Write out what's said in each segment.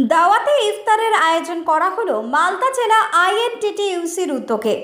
দাওয়াতে ইফতারের আয়োজন করা হলো মালদা জেলা আইএনটিটিইউসির উদ্যোগে।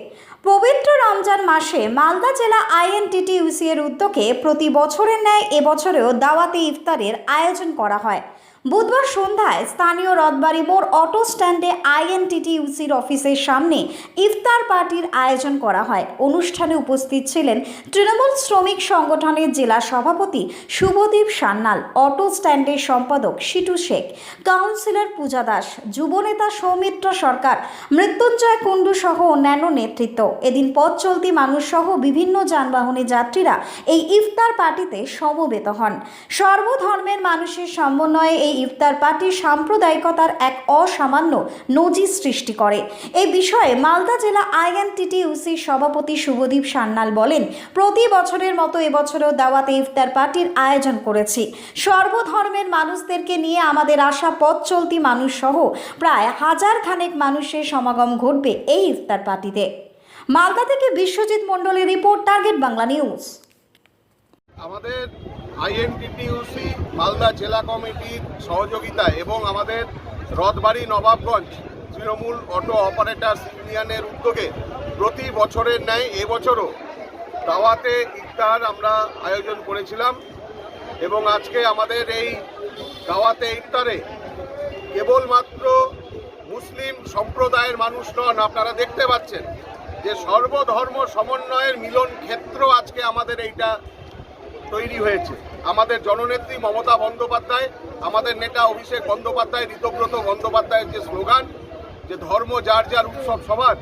পবিত্র রমজান মাসে মালদা জেলা আইএনটিটিইউসি এর উদ্যোগে প্রতি বছরের ন্যায় এবছরেও দাওয়াতে ইফতারের আয়োজন করা হয়। বুধবার সন্ধ্যায় স্থানীয় রথবাড়ি মোড় অটো স্ট্যান্ডে আইএনটিটিইউসির অফিসের সামনে ইফতার পার্টির আয়োজন করা হয়। অনুষ্ঠানে উপস্থিত ছিলেন তৃণমূল শ্রমিক সংগঠনের জেলা সভাপতি শুভদীপ সান্যাল, অটো স্ট্যান্ডের সম্পাদক শিটু শেখ, কাউন্সিলর পূজা দাস, যুবনেতা সৌমিত্র সরকার, মৃত্যুঞ্জয় কুণ্ডু সহ অন্যান্য নেতৃত্ব। এদিন পথ চলতি মানুষ সহ বিভিন্ন যানবাহনের যাত্রীরা এই ইফতার পার্টিতে সমবেত হন। সর্বধর্মের মানুষের সমন্বয়ে এই ইফতার পার্টি সাম্প্রদায়িকতার এক অসামান্য নজির সৃষ্টি করে। এই বিষয়ে মালদা জেলা আইএনটিটিইউসির সভাপতি শুভদীপ সান্যাল বলেন, প্রতি বছরের মতো এবছরেও দাওয়াতে ইফতার পার্টির আয়োজন করেছি। সর্বধর্মের মানুষদেরকে নিয়ে আমাদের আশা পথ চলতি মানুষ সহ প্রায় 1000 খানেক মানুষের সমাগম ঘটবে এই ইফতার পার্টিতে। মালদা থেকে বিশ্বজিৎ মণ্ডলের রিপোর্ট, টার্গেট বাংলা নিউজ। আমাদের আইএনটিটিইউসি মালদা জেলা কমিটির সহযোগিতায় এবং আমাদের রথবাড়ি নবাবগঞ্জ তৃণমূল অটো অপারেটার্স ইউনিয়নের উদ্যোগে প্রতি বছরের ন্যায় এবছরও দাওয়াতে ইফতার আমরা আয়োজন করেছিলাম এবং আজকে আমাদের এই দাওয়াতে ইফতারে কেবলমাত্র মুসলিম সম্প্রদায়ের মানুষ নন, আপনারা দেখতে পাচ্ছেন যে সর্বধর্ম সমন্বয়ের মিলন ক্ষেত্র আজকে আমাদের এইটা তৈরি হয়েছে। আমাদের জননেত্রী মমতা বন্দ্যোপাধ্যায়, আমাদের নেতা অভিষেক বন্দ্যোপাধ্যায়, ঋতব্রত বন্দ্যোপাধ্যায়ের যে স্লোগান যে ধর্ম যার যার উৎসব সবার,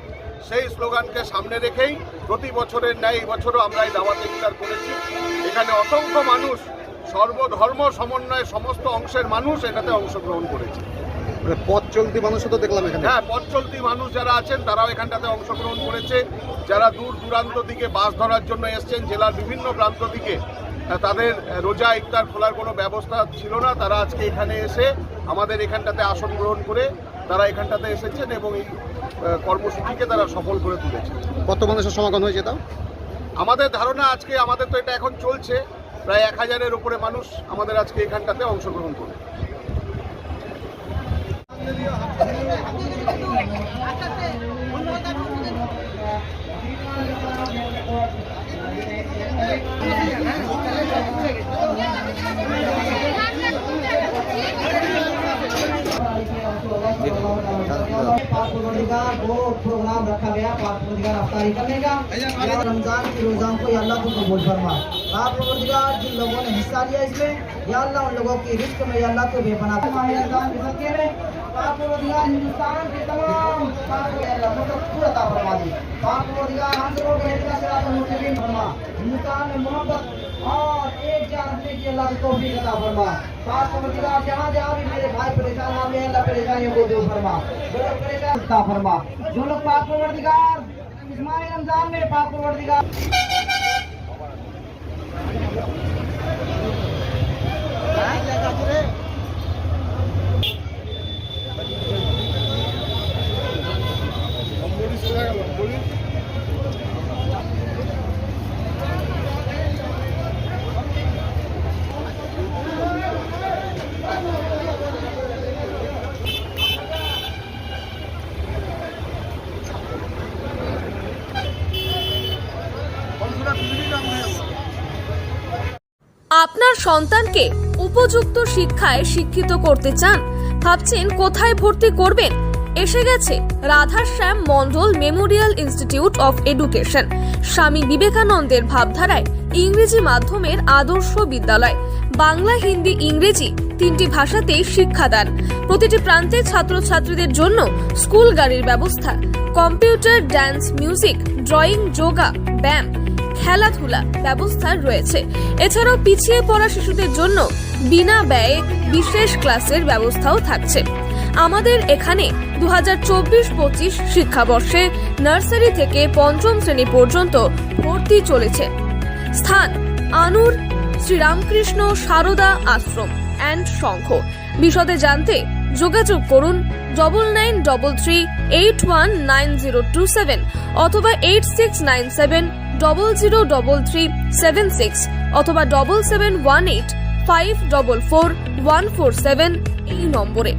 সেই স্লোগানকে সামনে রেখেই প্রতি বছরের ন্যায় এই বছরও আমরা এই দাওয়াতে ইফতার করেছি। এখানে অসংখ্য মানুষ, সর্বধর্ম সমন্বয়ে সমস্ত অংশের মানুষ এটাতে অংশগ্রহণ করেছে। পথ চলতি মানুষও তো দেখলাম এখানে। হ্যাঁ, পথ চলতি মানুষ যারা আছেন তারাও এখানটাতে অংশগ্রহণ করেছে। যারা দূর দূরান্ত থেকে বাস ধরার জন্য এসছেন জেলার বিভিন্ন প্রান্ত থেকে, তাদের রোজা ইফতার খোলার কোনো ব্যবস্থা ছিল না, তারা আজকে এখানে এসে আমাদের এখানটাতে আসন গ্রহণ করে তারা এখানটাতে এসেছেন এবং এই কর্মসূচিকে তারা সফল করে তুলেছে। কত মানুষের সমাগম হয়েছে তাও? আমাদের ধারণা আজকে আমাদের তো এটা এখন চলছে, প্রায় 1000-এর উপরে মানুষ আমাদের আজকে এখানটাতে অংশগ্রহণ করবে। वो प्रोग्राम रखा गया पाक-परवरदिगार अफ्तारी करने का। रमजान के रोज़ाओं को या अल्लाह को कबूल फरमा। पाक-परवरदिगार जिन लोगों ने हिस्सा लिया इसमें, या अल्लाह उन लोगों की रिज़्क़ में या अल्लाह को बेपनाह पाक-परवरदिगार हिंदुस्तान के तमाम पूरा अता फरमा दी। पाक-परवरदिगार हम लोगों के हिस्सा से आप मुस्लिम फरमा, हिंदुस्तान में मोहब्बत और एक जान रखने की अल्लाह की तौफीक अता फरमा। पाक-परवरदिगार जहाँ जहाँ भी मेरे भाई परेशान हैं, अल्लाह परेशानियों को दूर फरमा, जो लोग परेशान अता फरमा, जो लोग पाक-परवरदिगार इस माह रमजान में पाक-परवरदिगार আপনার সন্তানকে উপযুক্ত শিক্ষায় শিক্ষিত করতে চান? ভাবছেন কোথায় ভর্তি করবেন? এসে গেছে Radhashyam Mondal Memorial institute of education, স্বামী বিবেকানন্দের ভাবধারায় ইংরেজি মাধ্যমের আদর্শ বিদ্যালয়। বাংলা, হিন্দি, ইংরেজি 3টি ভাষাতেই শিক্ষাদান। প্রতিটি প্রান্তে ছাত্রছাত্রীদের জন্য স্কুল গাড়ির ব্যবস্থা, computer, dance, music, drawing, yoga, ব্যায়াম, খেলাধুলা ব্যবস্থা রয়েছে। এছাড়াও পিছিয়ে পড়া শিশুদের জন্য বিনা ব্যয়ে বিশেষ ক্লাসের ব্যবস্থাও থাকছে। আমাদের এখানে 2024-25 শিক্ষাবর্ষে নার্সারি থেকে 5ম শ্রেণী পর্যন্ত ভর্তি চলেছে। স্থান আনুর শ্রীরামকৃষ্ণ সারদা আশ্রম অ্যান্ড সংঘ। বিশদে জানতে যোগাযোগ করুন 9933819027 অথবা 8697003376 অথবা 7718544147 এই নম্বরে।